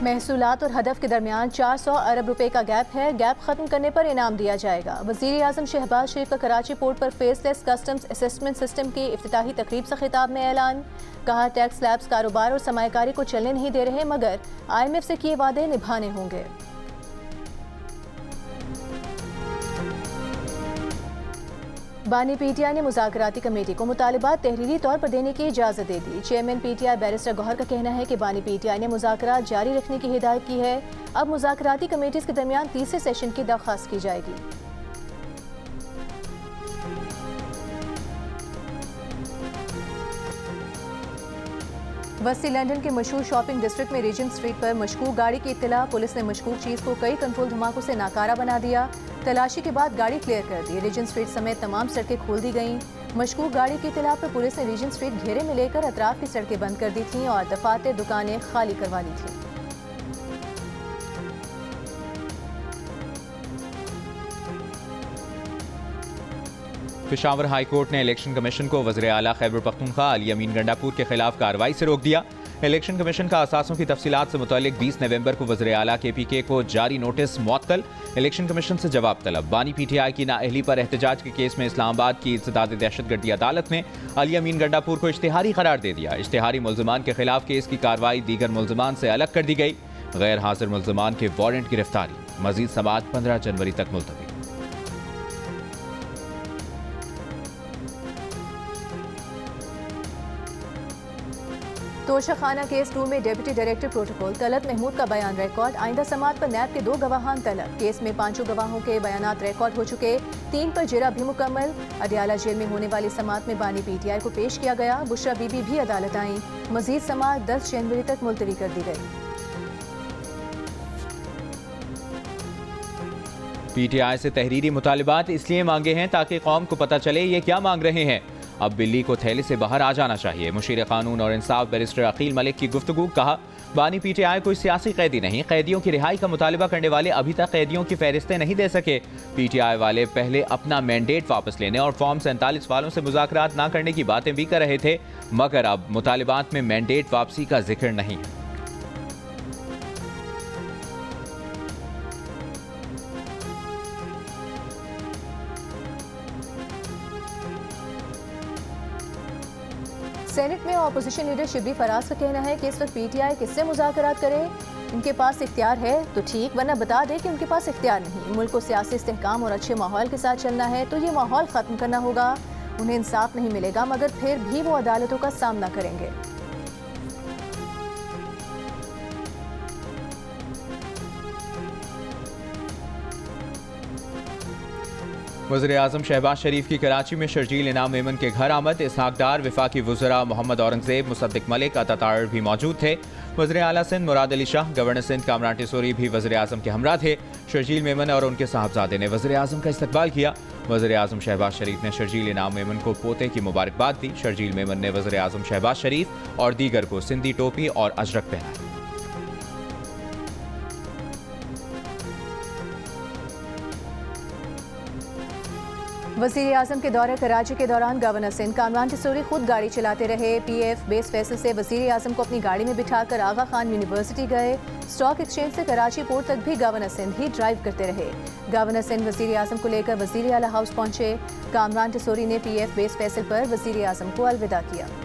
महसूलात और हदफ के दरमियान 400 अरब रुपए का गैप है। गैप खत्म करने पर इनाम दिया जाएगा। वज़ीर आज़म शहबाज शरीफ का कराची पोर्ट पर फेसलेस कस्टम्स असेसमेंट सिस्टम की इफ्तिताही तकरीब से खिताब में ऐलान। कहा, टैक्स लैब्स कारोबार और सरमायाकारी को चलने नहीं दे रहे, मगर IMF से किए वादे निभाने होंगे। बानी PTI ने मुज़ाकराती कमेटी को मुतालिबात तहरीरी तौर पर देने की इजाज़त दे दी। चेयरमैन PTI बैरिस्टर गौहर का कहना है कि बानी PTI ने मुज़ाकरात जारी रखने की हिदायत की है। अब मुज़ाकराती कमेटीज़ के दरमियान तीसरे सेशन की दरख्वास्त की जाएगी। वस्ती लंदन के मशहूर शॉपिंग डिस्ट्रिक्ट में रीजेंट स्ट्रीट पर मशकूक गाड़ी की इत्तला। पुलिस ने मशकूक चीज़ को कई कंट्रोल धमाकों से नाकारा बना दिया। तलाशी के बाद गाड़ी क्लियर कर दी। रीजेंट स्ट्रीट समेत तमाम सड़कें खोल दी गईं। मशकूक गाड़ी की इत्तला पर पुलिस ने रीजेंट स्ट्रीट घेरे में लेकर अतराफ की सड़कें बंद कर दी थीं और दफातर दुकानें खाली करवा ली थीं। पेशावर हाई कोर्ट ने इलेक्शन कमीशन को वज़ीर आला खैबर पख्तूनख्वा अली अमीन गंडापुर के खिलाफ कार्रवाई से रोक दिया। इलेक्शन कमीशन का असासों की तफसीलात से मुतालिक 20 नवंबर को वज़ीर आला KPK को जारी नोटिस मुअत्तल। इलेक्शन कमीशन से जवाब तलब। बानी PTI की नाअहली पर एहतजाज के केस में इस्लामाबाद की इंसदाद दहशतगर्दी अदालत ने अली अमीन गंडापुर को इश्तिहारी करार दे दिया। इश्तिहारी मुल्ज़िमान के खिलाफ केस की कार्रवाई दीगर मुल्ज़िमान से अलग कर दी गई। गैर हाजिर मुल्ज़िमान के वारंट गिरफ्तारी। मजीद समाअत 15 जनवरी तक मुलतवी। तोशाखाना केस 2 में deputy director protocol Talat Mahmood का बयान रिकॉर्ड। आइंदा समाअत पर नैब के 2 गवाहान तलब। केस में 5 गवाहों के बयानात रिकॉर्ड हो चुके। 3 पर जिरा भी मुकम्मल। अडियाला जेल में होने वाली समाअत में बानी PTI को पेश किया गया। बुशरा बीबी भी अदालत आई। मजीद समाअत 10 जनवरी तक मुलतवी कर दी गई। PTI से तहरीरी मुतालिबात इसलिए मांगे हैं ताकि कौम को पता चले ये क्या मांग रहे हैं। अब बिल्ली को थैले से बाहर आ जाना चाहिए। मुशीर कानून और इंसाफ बैरिस्टर अकील मलिक की गुफ्तगू। कहा, बानी PTI कोई सियासी कैदी नहीं। कैदियों की रिहाई का मुतालिबा करने वाले अभी तक कैदियों की फहरिस्तें नहीं दे सके। PTI वाले पहले अपना मैंडेट वापस लेने और फॉर्म 47 वालों से मुज़ाकरात ना करने की बातें भी कर रहे थे, मगर अब मुतालिबात में मैंडेट वापसी का जिक्र नहीं है। सेनेट में अपोजिशन लीडर शिबली फराज का कहना है कि इस वक्त PTI किससे मुज़ाकरात करे। इनके पास इख्तियार है तो ठीक, वरना बता दे कि उनके पास इख्तियार नहीं। मुल्क को सियासी इस्तेहकाम और अच्छे माहौल के साथ चलना है तो ये माहौल ख़त्म करना होगा। उन्हें इंसाफ नहीं मिलेगा, मगर फिर भी वो अदालतों का सामना करेंगे। वज़ीर आज़म शहबाज शरीफ की कराची में शर्जील इनाम मेमन के घर आमद। इसहाक डार, वफाकी वज़रा मोहम्मद औरंगज़ेब, मुसद्दिक मलिक, अतातार भी मौजूद थे। वज़ीर आला सिंध मुराद अली शाह, गवर्नर सिंध कामरान टिसोरी भी वज़ीर आज़म के हमरा थे। शर्जील मेमन और उनके साहबजादे ने वज़ीर आज़म का इस्तकबाल किया। वज़ीर आज़म शहबाज शरीफ ने शर्जील इनाम मेमन को पोते की मुबारकबाद दी। शर्जील मेमन ने वज़ीर आज़म शहबाज शरीफ और दीगर को सिंधी टोपी और अजरक पहनाई। वज़ीर आज़म के दौरे कराची के दौरान गवर्नर सिंध कामरान टिसोरी खुद गाड़ी चलाते रहे। PF बेस फैसल से वज़ीर आज़म को अपनी गाड़ी में बिठाकर आगा खान यूनिवर्सिटी गए। स्टॉक एक्सचेंज से कराची पोर्ट तक भी गवर्नर सिंध ही ड्राइव करते रहे। गवर्नर सिंध वज़ीर आज़म को लेकर वज़ीर आला हाउस पहुंचे। कामरान टिसोरी ने PF बेस फैसल पर वज़ीर आज़म को अलविदा किया।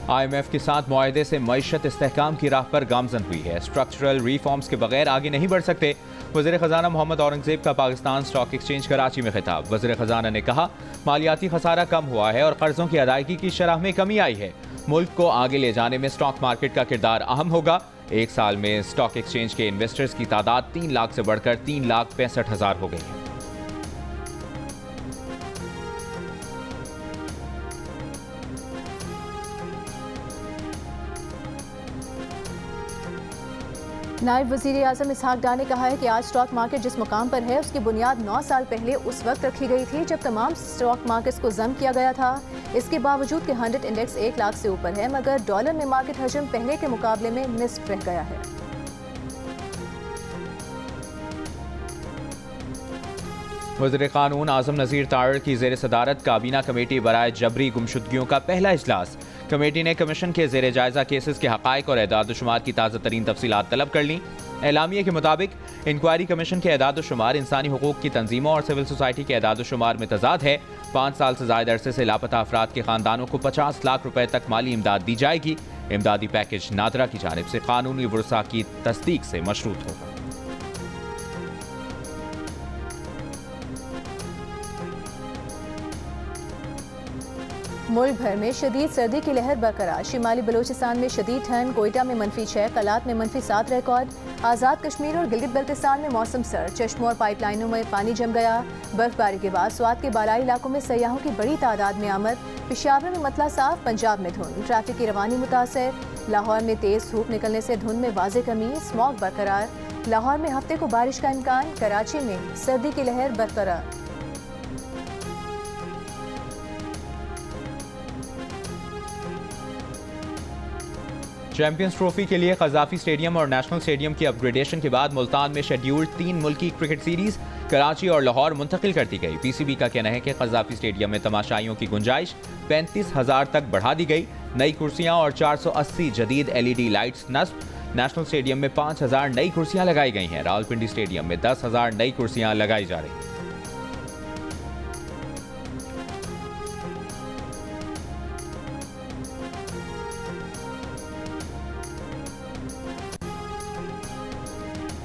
IMF के साथ मुआहदे से मईशत इस्तेहकाम की राह पर गामजन हुई है। स्ट्रक्चरल रिफॉर्म्स के बगैर आगे नहीं बढ़ सकते। वज़ीर ख़जाना मोहम्मद औरंगज़ेब का पाकिस्तान स्टॉक एक्सचेंज कराची में खिताब। वज़ीर ख़जाना ने कहा, मालियाती खसारा कम हुआ है और कर्जों की अदायगी की शरह में कमी आई है। मुल्क को आगे ले जाने में स्टॉक मार्केट का किरदार अहम होगा। एक साल में स्टॉक एक्सचेंज के इन्वेस्टर्स की तादाद 3 लाख से बढ़कर 3,65,000 हो गई है। नायब वज़ीर आज़म इसहाक डार ने कहा है कि आज स्टॉक मार्केट जिस मुकाम पर है उसकी बुनियाद 9 साल पहले उस वक्त रखी गई थी जब तमाम स्टॉक मार्केट्स को जम किया गया था। इसके बावजूद कि 100 इंडेक्स 1 लाख से ऊपर है, मगर डॉलर में मार्केट हजम पहले के मुकाबले में निस्फ रह गया है। वज़ीर क़ानून आज़म नज़ीर तारड़ की ज़ेर सदारत काबीना कमेटी बराए जबरी गुमशुदगियों का पहला इजलास। कमेटी ने कमीशन के ज़ेर जायज़ा केसेस के हक़ाइक़ और एदाद शुमार की ताज़ा तरीन तफसीलात तलब कर ली। एलामिया के मुताबिक इंक्वायरी कमीशन के एदाद शुमार इंसानी हुकूक की तंजीमों और सिविल सोसाइटी के एदाद शुमार में तजाद है। 5 साल से ज़ायद अरसे से लापता अफराद के ख़ानदानों को 50 लाख रुपए तक माली इमदाद दी जाएगी। इमदादी पैकेज नादरा की जानिब से कानूनी वर्सा की तस्दीक से मशरूत होगा। मुल्क भर में शदीद सर्दी की लहर बरकरार। शिमाली बलूचिस्तान में शदीद ठंड, कोयटा में -6, कलात में -7 रिकॉर्ड। आज़ाद कश्मीर और गिलगित बल्तिस्तान में मौसम सर्द, चश्मों और पाइपलाइनों में पानी जम गया। बर्फबारी के बाद स्वात के बालाई इलाकों में सयाहों की बड़ी तादाद में आमद। पेशावर में मतला साफ, पंजाब में धुंध, ट्रैफिक की रवानी मुतासर। लाहौर में तेज धूप निकलने से धुंध में वाज़े कमी, स्मॉग बरकरार। लाहौर में हफ्ते को बारिश का इम्कान, कराची में सर्दी की लहर बरकरार। चैंपियंस ट्रॉफी के लिए कज़ाफी स्टेडियम और नेशनल स्टेडियम की अपग्रेडेशन के बाद मुल्तान में शेड्यूल्ड 3 मुल्की क्रिकेट सीरीज कराची और लाहौर मुंतकिल कर दी गई। पीसीबी का कहना है कि कज़ाफी स्टेडियम में तमाशाइयों की गुंजाइश 35,000 तक बढ़ा दी गई। नई कुर्सियां और 480 जदीद LED लाइट्स नस्ब। नेशनल स्टेडियम में 5,000 नई कुर्सियां लगाई गई हैं। रावलपिंडी स्टेडियम में 10,000 नई कुर्सियां लगाई जा रही हैं।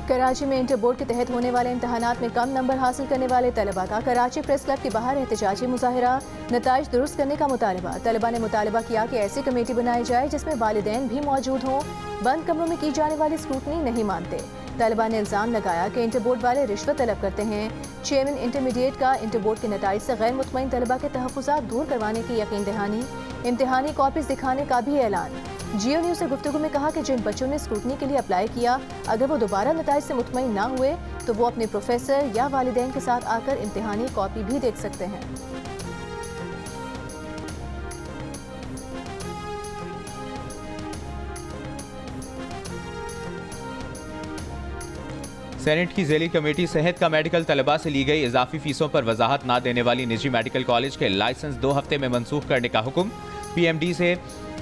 कराची में इंटर बोर्ड के तहत होने वाले इम्तहानात में कम नंबर हासिल करने वाले तलबा का कराची प्रेस क्लब के बाहर एहतजाजी मुजाहिरा। नताइज दुरुस्त करने का मुतालबा। तलबा ने मुतालबा किया कि ऐसी कमेटी बनाई जाए जिसमें वालिदैन भी मौजूद हों। बंद कमरों में की जाने वाली स्क्रूटनी नहीं मानते। तलबा ने इल्ज़ाम लगाया कि इंटर बोर्ड वाले रिश्वत तलब करते हैं। चेयरमैन इंटरमीडिएट का इंटर बोर्ड के नताइज से गैर मुतमईन तलबा के तहफ़्फ़ुज़ात दूर करवाने की यकीन दहानी। इम्तिहानी कॉपीज दिखाने का भी ऐलान। जियो न्यूज़ से गुफ्तगू में कहा कि जिन बच्चों ने स्क्रूटनी के लिए अप्लाई किया, अगर वो दोबारा नताइज से मुतमईन ना हुए तो वो अपने प्रोफेसर या वालिदैन के साथ आकर इम्तिहानी कॉपी भी देख सकते हैं। सेनेट की ज़ेली कमेटी सेहत का मेडिकल तलबा से ली गई इजाफी फीसों पर वजाहत न देने वाली निजी मेडिकल कॉलेज के लाइसेंस 2 हफ्ते में मनसूख करने का हुक्म। PMD से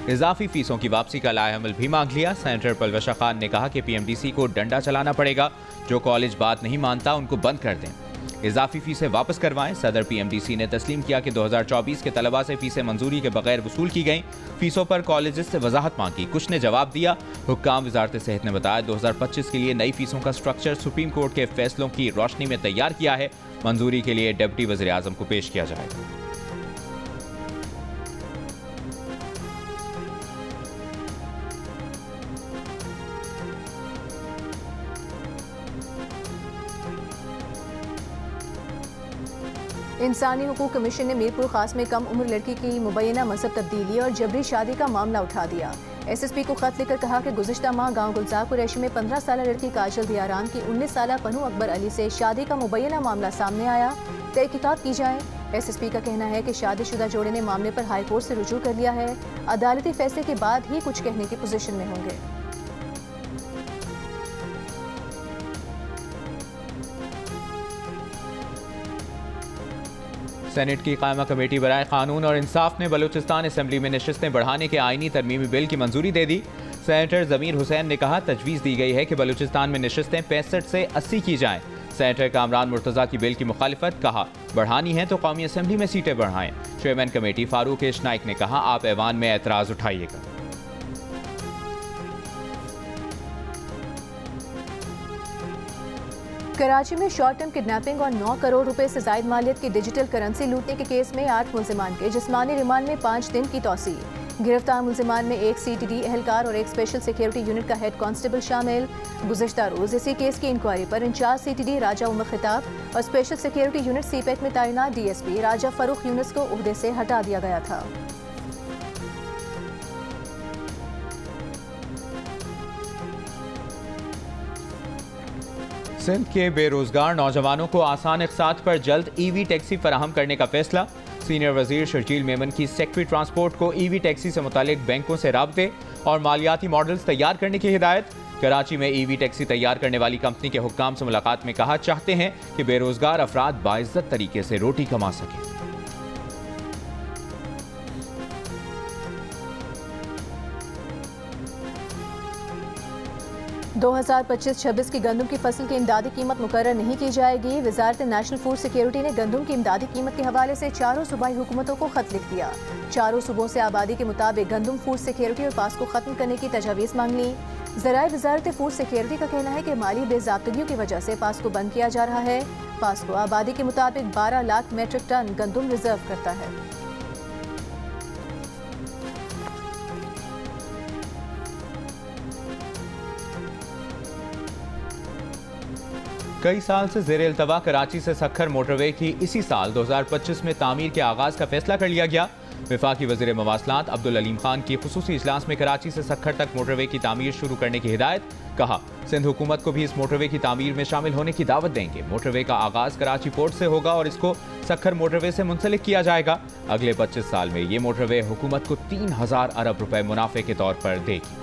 इजाफी फीसों की वापसी का लाएअमल भी मांग लिया। सेनेटर पलवशा खान ने कहा कि PMDC को डंडा चलाना पड़ेगा। जो कॉलेज बात नहीं मानता उनको बंद कर दें, इजाफी फीसें वापस करवाएं। सदर PMDC ने तस्लीम किया कि 2024 के तलबा से फीसें मंजूरी के बगैर वसूल की गईं। फीसों पर कॉलेजेस से वजाहत मांगी, कुछ ने जवाब दिया। हुक्काम वजारत सेहत ने बताया 2025 के लिए नई फीसों का स्ट्रक्चर सुप्रीम कोर्ट के फैसलों की रोशनी में तैयार किया है। मंजूरी के लिए डिप्टी वज़ीर आज़म को पेश किया जाएगा। इंसानी हुकूक कमीशन ने मीरपुर खास में कम उम्र लड़की की मुबैना मजहब तब्दीली और जबरी शादी का मामला उठा दिया। SSP को खत लिखकर कहा कि गुज़िश्ता माह गांव गुलजार कुरैशी में 15 साल लड़की काजल दियारान की 19 साल पनू अकबर अली से शादी का मुबैना मामला सामने आया। तहकीकात की जाए। SSP का कहना है कि शादीशुदा जोड़े ने मामले पर हाई कोर्ट से रुजू कर लिया है। अदालती फैसले के बाद ही कुछ कहने की पोजीशन में होंगे। सेनेट की कायमा कमेटी बराए कानून और इंसाफ ने बलूचिस्तान असम्बली में नशिस्तें बढ़ाने के आईनी तरमीमी बिल की मंजूरी दे दी। सेनेटर ज़मीर हुसैन ने कहा तजवीज़ दी गई है कि बलूचिस्तान में नशिस्तें 65 से 80 की जाएं। सेनेटर कामरान मुर्तज़ा की बिल की मुखालिफत, कहा बढ़ानी है तो कौमी असम्बली में सीटें बढ़ाएं। चेयरमैन कमेटी फारूक एश नाइक ने कहा आप ऐवान में एतराज़ उठाइएगा। कराची में शॉर्ट टर्म किडनैपिंग और 9 करोड़ रुपए से जायद मालियत की डिजिटल करेंसी लूटने के केस में 8 मुल्जिमान के जिस्मानी रिमांड में 5 दिन की तौसी। गिरफ्तार मुल्जिमान में एक CTD एहलकार और एक स्पेशल सिक्योरिटी यूनिट का हेड कांस्टेबल शामिल। गुज़िश्ता रोज इसी केस की इंक्वायरी पर इंचार्ज CTD राजा उमर खिताब और स्पेशल सिक्योरिटी यूनिट CPEC में तैनात DSP राजा फरूख यूनुस को उहदे से हटा दिया गया था। सिंध के बेरोजगार नौजवानों को आसान इक़सात पर जल्द EV टैक्सी फराहम करने का फैसला। सीनियर वजीर शर्जील मेमन की सेक्रेटरी ट्रांसपोर्ट को EV टैक्सी से मुतालिक बैंकों से राब्ते और मालियाती मॉडल्स तैयार करने की हिदायत। कराची में ईवी टैक्सी तैयार करने वाली कंपनी के हुक्काम से मुलाकात में कहा, चाहते हैं कि बेरोजगार अफराद बाइज्जत तरीके से रोटी कमा सकें। दो 2025-26 की गंदम की फसल की इमदादी कीमत मुकर्रर नहीं की जाएगी। वजारत नेशनल फूड सिक्योरिटी ने गंदम की इमदादी कीमत के हवाले से चारों सूबाई हुकूमतों को खत लिख दिया। चारों सूबों से आबादी के मुताबिक गंदम फूड सिक्योरिटी और पास को खत्म करने की तजावीज़ मांग ली। ज़राए वजारत फूड सिक्योरिटी का कहना है कि माली बेज़ाब्तगियों की वजह से पास को बंद किया जा रहा है। पास को आबादी के मुताबिक 12 लाख मेट्रिक टन गंदम रिजर्व करता है। कई साल से ज़ेर इल्तवा कराची से सक्खर मोटरवे की इसी साल 2025 में तामीर के आगाज का फैसला कर लिया गया। वफाकी वज़ीर मवासलात अब्दुल अलीम खान की खुसूसी इजलास में कराची से सक्खर तक मोटरवे की तामीर शुरू करने की हिदायत। कहा, सिंध हुकूमत को भी इस मोटरवे की तामीर में शामिल होने की दावत देंगे। मोटरवे का आगाज कराची पोर्ट से होगा और इसको सक्खर मोटरवे से मुंसलिक किया जाएगा। अगले 25 साल में ये मोटरवे हुकूमत को 3000 अरब रुपए मुनाफे के तौर पर देगी।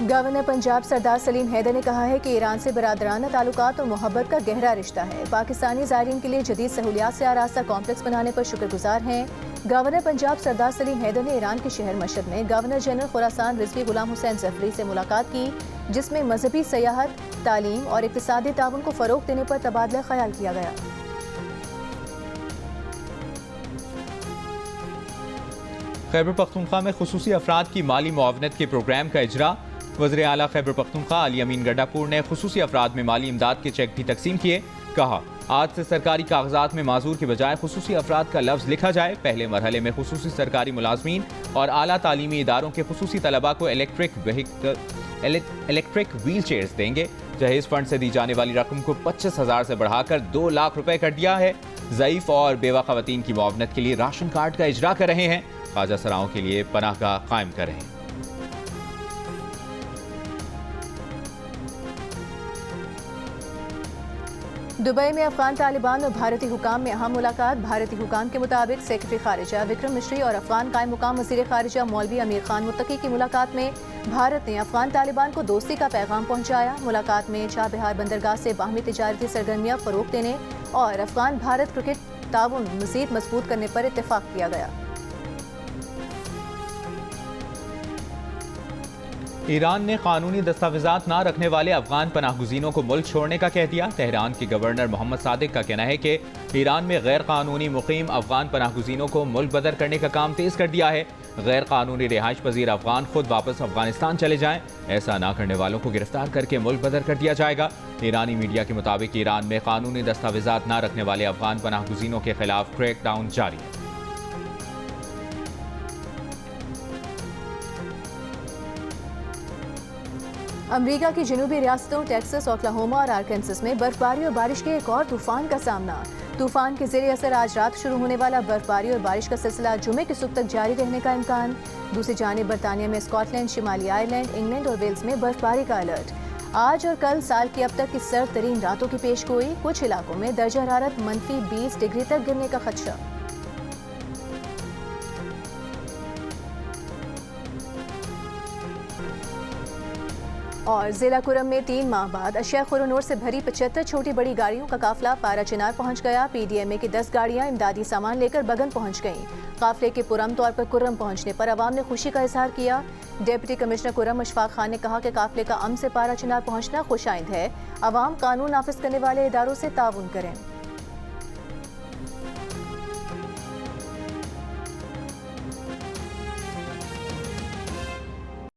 गवर्नर पंजाब सरदार सलीम हैदर ने कहा है कि ईरान से बरादराना ताल्लुकात और मोहब्बत का गहरा रिश्ता है। पाकिस्तानी ज़ायरीन के लिए जदीद सहूलियात से आरास्ता कॉम्प्लेक्स बनाने पर शुक्रगुजार हैं। गवर्नर पंजाब सरदार सलीम हैदर ने ईरान के शहर मशहद में गवर्नर जनरल खुरासान रिजवी गुलाम हुसैन जफरी से मुलाकात की, जिसमें मजहबी सयाहत, तालीम और इक़्तिसादी ताउन को फ़रोग़ देने पर तबादला ख्याल किया गया। खैबर पख्तूनख्वा में खुसूसी अफराद की माली मुआवनत के प्रोग्राम का इजरा। वज़ीर आला खैबर पख्तूनख्वा अली अमीन गंडापुर ने खुसूसी अफराद में माली इमदाद के चेक भी तकसीम किए। कहा, आज से सरकारी कागजात में माजूर के बजाय खुसूसी अफराद का लफ्ज़ लिखा जाए। पहले मरहले में खुसूसी सरकारी मुलाजमीन और आला तालीमी इदारों के खुसूसी तलबा को इलेक्ट्रिक व्हील चेयर्स देंगे। जहेज फंड से दी जाने वाली रकम को 25,000 से बढ़ाकर 2 लाख रुपए कर दिया है। ज़ईफ और बेवा खवातीन की मुआवनत के लिए राशन कार्ड का इजरा कर रहे हैं। ख्वाजा सराओं के लिए पनाहगाह कायम कर रहे हैं। दुबई में अफगान तालिबान और भारतीय हुकाम में अहम मुलाकात। भारतीय हुकाम के मुताबिक सेक्रेटरी खारिजा विक्रम मिश्री और अफगान कायम मुकाम वज़ीर खारिजा मौलवी अमीर खान मुत्तकी की मुलाकात में भारत ने अफगान तालिबान को दोस्ती का पैगाम पहुंचाया। मुलाकात में चाबहार बंदरगाह से बाहमी तिजारती सरगर्मियां फ़रोग़ देने और अफगान भारत क्रिकेट ताउन मज़ीद मजबूत करने पर इत्तेफाक किया गया। ईरान ने कानूनी दस्तावेजात न रखने वाले अफगान पनाहगुज़ीनों को मुल्क छोड़ने का कह दिया। तेहरान के गवर्नर मोहम्मद सादिक का कहना है कि ईरान में गैर कानूनी मुकीम अफगान पनाहगुज़ीनों को मुल्क बदर करने का काम तेज़ कर दिया है। गैर कानूनी रिहाइश पजीर अफगान खुद वापस अफगानिस्तान चले जाएं। ऐसा ना करने वालों को गिरफ्तार करके मुल्क बदर कर दिया जाएगा। ईरानी मीडिया के मुताबिक ईरान में कानूनी दस्तावेजात न रखने वाले अफगान पनाहगुज़ीनों के खिलाफ क्रैकडाउन जारी है। अमेरिका की जनूबी रियासतों टेक्सास, ओक्लाहोमा और आर्कांसस में बर्फबारी और बारिश के एक और तूफान का सामना। तूफान के ज़ेरे असर आज रात शुरू होने वाला बर्फबारी और बारिश का सिलसिला जुमे की सुबह तक जारी रहने का इम्कान। दूसरी जानिब बरतानिया में स्कॉटलैंड, शिमाली आयरलैंड, इंग्लैंड और वेल्स में बर्फबारी का अलर्ट। आज और कल साल की अब तक की सर्द तरीन रातों की पेशगोई। कुछ इलाकों में दर्जा हरारत -20 डिग्री तक गिरने का खदशा। और जिला कुरम में 3 माह बाद अशिया खुरनूर से भरी 75 छोटी बड़ी गाड़ियों का काफिला पारा चिनार पहुंच गया। पीडीएमए की 10 गाड़ियां इमदादी सामान लेकर बगन पहुंच गईं। काफिले के पुरम तौर पर कुर्रम पहुंचने पर अवाम ने खुशी का इजहार किया। डिप्टी कमिश्नर कुर्रम अशफाक खान ने कहा कि काफिले का अम से पारा चिनार पहुंचना खुशाइंद है। अवाम कानून नाफिज करने वाले इदारों से ताउन करें।